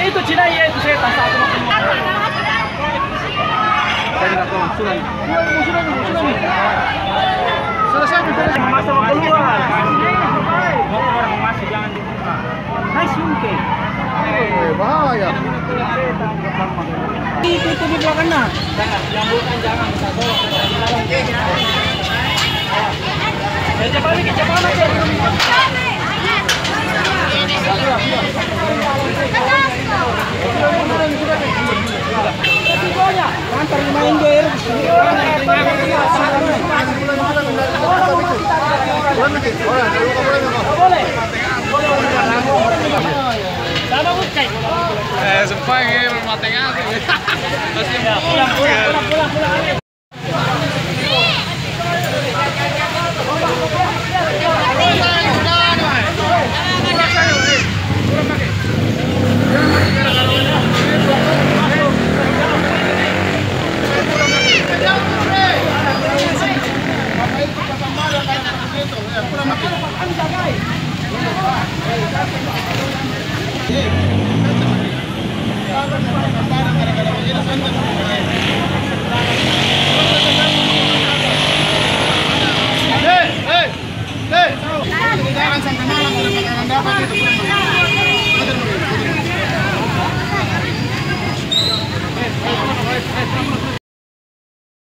Itu Cina ya, itu saya tak satu makan. Saya tidak tahu sudah. Selesai kita masuk keluar. Masih jangan dibuka. Nice yungke. Bahaya. Itu di belakang nah. Jangan bukan jangan bisa tolong. Cepat aja. Antar main gue. Sumpah ini bermatengah sih. Pulang.